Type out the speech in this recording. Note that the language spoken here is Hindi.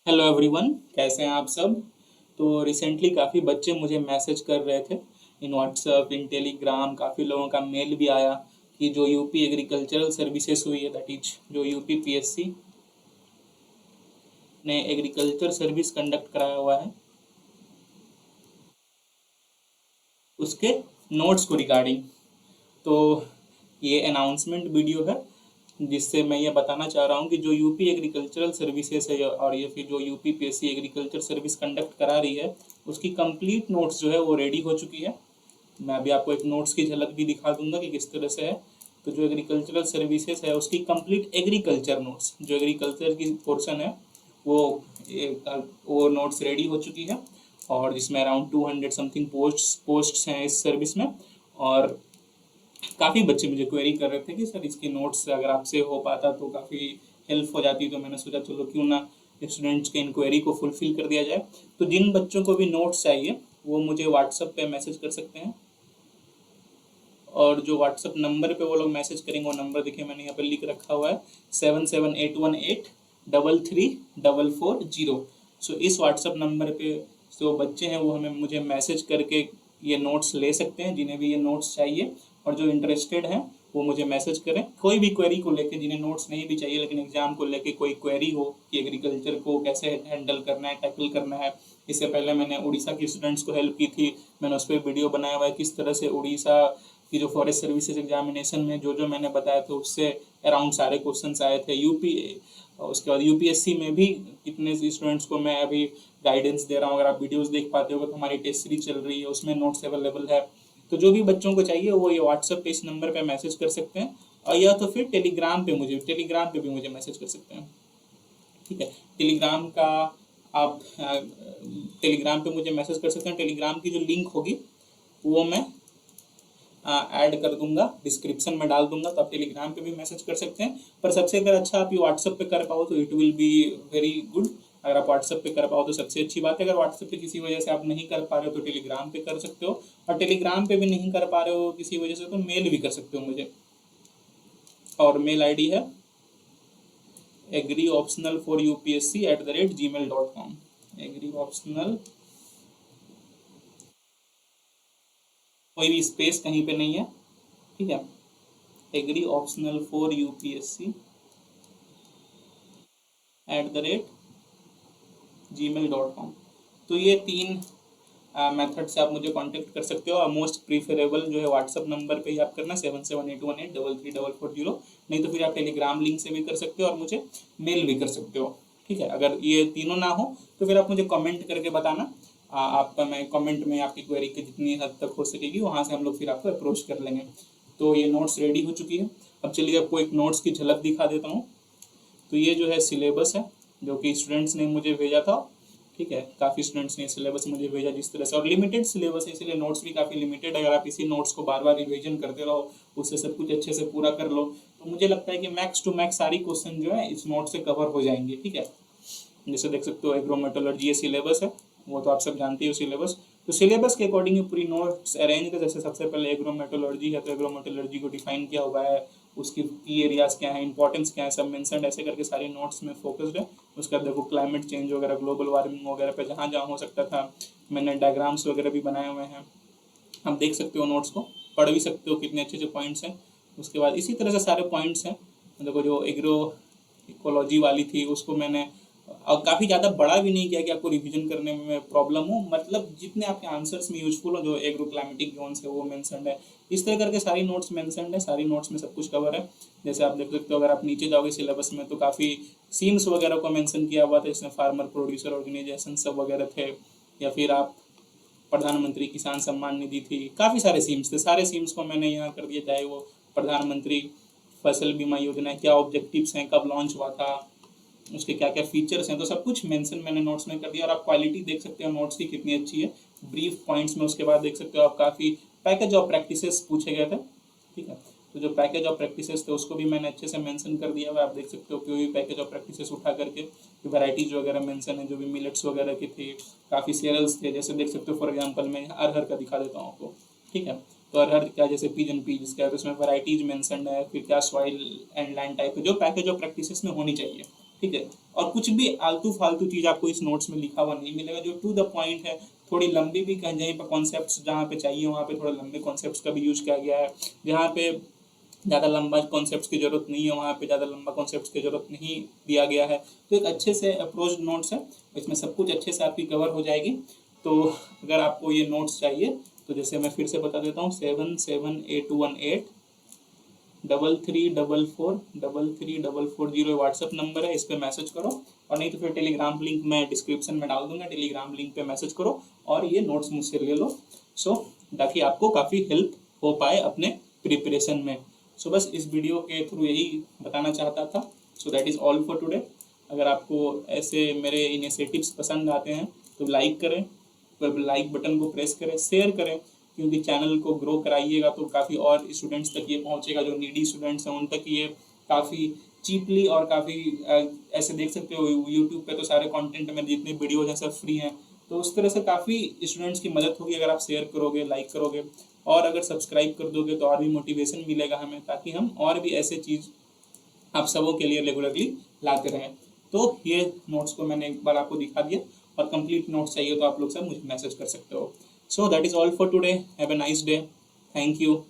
हेलो एवरीवन, कैसे हैं आप सब। तो रिसेंटली काफ़ी बच्चे मुझे मैसेज कर रहे थे इन व्हाट्सएप, इन टेलीग्राम। काफ़ी लोगों का मेल भी आया कि जो यूपी एग्रीकल्चरल सर्विसेज हुई है, दैट इज जो यूपी पीएससी ने एग्रीकल्चर सर्विस कंडक्ट कराया हुआ है, उसके नोट्स को रिगार्डिंग। तो ये अनाउंसमेंट वीडियो है जिससे मैं ये बताना चाह रहा हूँ कि जो यूपी एग्रीकल्चरल सर्विसेज है और ये फिर जो UP PSC agriculture service conduct करा रही है, उसकी कंप्लीट नोट्स जो है वो रेडी हो चुकी है। मैं अभी आपको एक नोट्स की झलक भी दिखा दूंगा कि किस तरह से है। तो जो एग्रीकल्चरल सर्विसेज है उसकी कंप्लीट एग्रीकल्चर नोट्स, जो एग्रीकल्चर की पोर्शन है वो वो नोट्स रेडी हो चुकी है। और जिसमें अराउंड 200 समथिंग पोस्ट्स हैं इस सर्विस में। और काफ़ी बच्चे मुझे क्वेरी कर रहे थे कि सर इसके नोट्स अगर आपसे हो पाता तो काफ़ी हेल्प हो जाती। तो मैंने सोचा चलो क्यों ना स्टूडेंट्स के इंक्वायरी को फुलफिल कर दिया जाए। तो जिन बच्चों को भी नोट्स चाहिए वो मुझे व्हाट्सएप पे मैसेज कर सकते हैं। और जो व्हाट्सएप नंबर पे वो लोग मैसेज करेंगे, वो नंबर देखिए मैंने यहाँ पे लिख रखा हुआ है, 7781833440। सो इस व्हाट्सएप नंबर पे जो बच्चे हैं वो हमें मुझे मैसेज करके ये नोट्स ले सकते हैं, जिन्हें भी ये नोट्स चाहिए। और जो इंटरेस्टेड हैं वो मुझे मैसेज करें कोई भी क्वेरी को लेके, जिन्हें नोट्स नहीं भी चाहिए लेकिन एग्जाम को लेके कोई क्वेरी हो कि एग्रीकल्चर को कैसे हैंडल करना है, टैकल करना है। इससे पहले मैंने उड़ीसा के स्टूडेंट्स को हेल्प की थी, मैंने उस पर वीडियो बनाया हुआ है किस तरह से उड़ीसा की जो फॉरेस्ट सर्विसेज एग्जामिनेशन में जो जो मैंने बताया था उससे अराउंड सारे क्वेश्चंस आए थे। यूपी उसके बाद यूपीएससी में भी कितने स्टूडेंट्स को मैं अभी गाइडेंस दे रहा हूँ। अगर आप वीडियोस देख पाते हो तो हमारी टेस्ट सीरीज चल रही है, उसमें नोट्स अवेलेबल है। तो जो भी बच्चों को चाहिए वो ये व्हाट्सएप पे इस नंबर पे मैसेज कर सकते हैं, और या तो फिर टेलीग्राम पे भी मुझे मैसेज कर सकते हैं। ठीक है, टेलीग्राम का आप टेलीग्राम पे मुझे मैसेज कर सकते हैं। टेलीग्राम की जो लिंक होगी वो मैं ऐड कर दूंगा, डिस्क्रिप्शन में डाल दूंगा, तो आप टेलीग्राम पे भी मैसेज कर सकते हैं। पर सबसे अगर अच्छा आप ये व्हाट्सएप पे कर पाओ तो it will be very good. अगर आप व्हाट्सएप पे कर पाओ तो सबसे अच्छी बात है। अगर व्हाट्सएप पे किसी वजह से आप नहीं कर पा रहे हो तो टेलीग्राम पे कर सकते हो, और टेलीग्राम पे भी नहीं कर पा रहे हो किसी वजह से तो मेल भी कर सकते हो मुझे। और मेल आईडी है agrioptional4upsc@gmail.com। agrioptional, कोई भी स्पेस कहीं पे नहीं है, ठीक है। agrioptional4upsc@gmail.com। तो ये तीन मेथड से आप मुझे कांटेक्ट कर सकते हो। और मोस्ट प्रीफरेबल जो है व्हाट्सअप नंबर पे ही आप करना, 7781833440। नहीं तो फिर आप टेलीग्राम लिंक से भी कर सकते हो और मुझे मेल भी कर सकते हो। ठीक है, अगर ये तीनों ना हो तो फिर आप मुझे कमेंट करके बताना। आपका मैं कमेंट में आपकी क्वेरी की जितनी हद तक हो सकेगी वहाँ से हम लोग फिर आपको अप्रोच कर लेंगे। तो ये नोट्स रेडी हो चुकी है। अब चलिए आपको एक नोट्स की झलक दिखा देता हूँ। तो ये जो है सिलेबस है जो कि स्टूडेंट्स ने मुझे भेजा था। ठीक है, काफ़ी स्टूडेंट्स ने सिलेबस मुझे भेजा जिस तरह से, और लिमिटेड सिलेबस है इसलिए नोट्स भी काफ़ी लिमिटेड। अगर आप इसी नोट्स को बार बार रिवीजन करते रहो, उससे सब कुछ अच्छे से पूरा कर लो, तो मुझे लगता है कि मैक्स टू मैक्स सारी क्वेश्चन जो है इस नोट से कवर हो जाएंगे। ठीक है, जैसे देख सकते हो एग्रोमेटोलॉजी ये सिलेबस है, वो तो आप सब जानते हो सिलेबस। तो सिलेबस के अकॉर्डिंग पूरी नोट्स अरेंज कर, जैसे सबसे पहले एग्रोमेटोलॉजी है तो एग्रोमेटोलॉजी को डिफाइन किया हुआ है, उसकी की एरियाज क्या है, इंपॉर्टेंस क्या है, सब मेंशन ऐसे करके सारी नोट्स में फोकस्ड है। उसके बाद देखो क्लाइमेट चेंज वगैरह, ग्लोबल वार्मिंग वगैरह पे जहाँ जहाँ हो सकता था मैंने डायग्राम्स वगैरह भी बनाए हुए हैं। आप देख सकते हो नोट्स को, पढ़ भी सकते हो कितने अच्छे अच्छे पॉइंट्स हैं। उसके बाद इसी तरह से सारे पॉइंट्स हैं। देखो जो एग्रो इकोलॉजी वाली थी उसको मैंने और काफ़ी ज़्यादा बड़ा भी नहीं किया कि आपको रिवीजन करने में प्रॉब्लम हो, मतलब जितने आपके आंसर्स में यूजफुल हो। जो एग्रो क्लाइमेटिक जोन्स है वो मेंशनड है, इस तरह करके सारी नोट्स मेंशनड है, सारी नोट्स में सब कुछ कवर है। जैसे आप देख सकते हो, अगर आप नीचे जाओगे सिलेबस में तो काफ़ी सीम्स वगैरह को मेंशन किया हुआ था, इसमें फार्मर प्रोड्यूसर ऑर्गेनाइजेशन सब वगैरह थे। या फिर आप प्रधानमंत्री किसान सम्मान निधि थी, काफ़ी सारे सीम्स थे, सारे सीम्स को मैंने यहाँ कर दिया। चाहे वो प्रधानमंत्री फसल बीमा योजना क्या ऑब्जेक्टिव्स हैं, कब लॉन्च हुआ था, उसके क्या क्या फीचर्स हैं, तो सब कुछ मेंशन मैंने नोट्स में कर दिया। और आप क्वालिटी देख सकते हो नोट्स की कितनी अच्छी है, ब्रीफ पॉइंट्स में। उसके बाद देख सकते हो आप काफ़ी पैकेज ऑफ प्रैक्टिसेस पूछे गए थे। ठीक है, तो जो पैकेज ऑफ प्रैक्टिसेस थे उसको भी मैंने अच्छे से मेंशन कर दिया हुआ। आप देख सकते हो कि भी पैकेज ऑफ प्रैक्टिसेस उठा करके वैराइटीज वगैरह मेंशन है, जो भी मिलेट्स वगैरह की थी, काफ़ी सीरियल्स थे। जैसे देख सकते हो फॉर एग्जाम्पल मैं अरहर का दिखा देता हूँ आपको। ठीक है, तो अरहर क्या, जैसे पिजन पीज का है तो उसमें वैराइटीज मेंशन है, फिर क्या सॉइल एंड लैंड टाइप, जो पैकेज ऑफ प्रैक्टिसेस में होनी चाहिए ठीक है। और कुछ भी आलतू फालतू चीज आपको इस नोट्स में लिखा हुआ नहीं मिलेगा, जो टू द पॉइंट है। थोड़ी लंबी भी कहीं पर कॉन्सेप्ट्स जहाँ पे चाहिए वहाँ पे थोड़ा लंबे कॉन्सेप्ट्स का भी यूज किया गया है, जहाँ पे ज़्यादा लंबा कॉन्सेप्ट्स की जरूरत नहीं है वहाँ पे ज़्यादा लंबा कॉन्सेप्ट्स की जरूरत नहीं दिया गया है। तो एक अच्छे से अप्रोच नोट्स है, इसमें सब कुछ अच्छे से आपकी कवर हो जाएगी। तो अगर आपको ये नोट्स चाहिए तो जैसे मैं फिर से बता देता हूँ, 7781 3344 व्हाट्सएप नंबर है, इस पर मैसेज करो। और नहीं तो फिर टेलीग्राम लिंक मैं डिस्क्रिप्शन में डाल दूंगा, टेलीग्राम लिंक पे मैसेज करो और ये नोट्स मुझसे ले लो। सो ताकि आपको काफ़ी हेल्प हो पाए अपने प्रिपरेशन में। सो बस इस वीडियो के थ्रू यही बताना चाहता था। So that is all for today. अगर आपको ऐसे मेरे इनिशिएटिव्स पसंद आते हैं तो लाइक करें, लाइक बटन को प्रेस करें, शेयर करें, क्योंकि चैनल को ग्रो कराइएगा तो काफ़ी और स्टूडेंट्स तक ये पहुंचेगा, जो नीडी स्टूडेंट्स हैं उन तक ये काफ़ी चीपली और काफ़ी ऐसे देख सकते हो यूट्यूब पे तो सारे कंटेंट में जितने वीडियोज हैं सब फ्री हैं। तो उस तरह से काफ़ी स्टूडेंट्स की मदद होगी अगर आप शेयर करोगे, लाइक करोगे, और अगर सब्सक्राइब कर दोगे तो और भी मोटिवेशन मिलेगा हमें, ताकि हम और भी ऐसे चीज़ आप सबों के लिए रेगुलरली लाते रहें। तो ये नोट्स को मैंने एक बार आपको दिखा दिया, और कंप्लीट नोट्स चाहिए तो आप लोग सब मुझे मैसेज कर सकते हो। So that is all for today. Have a nice day. Thank you.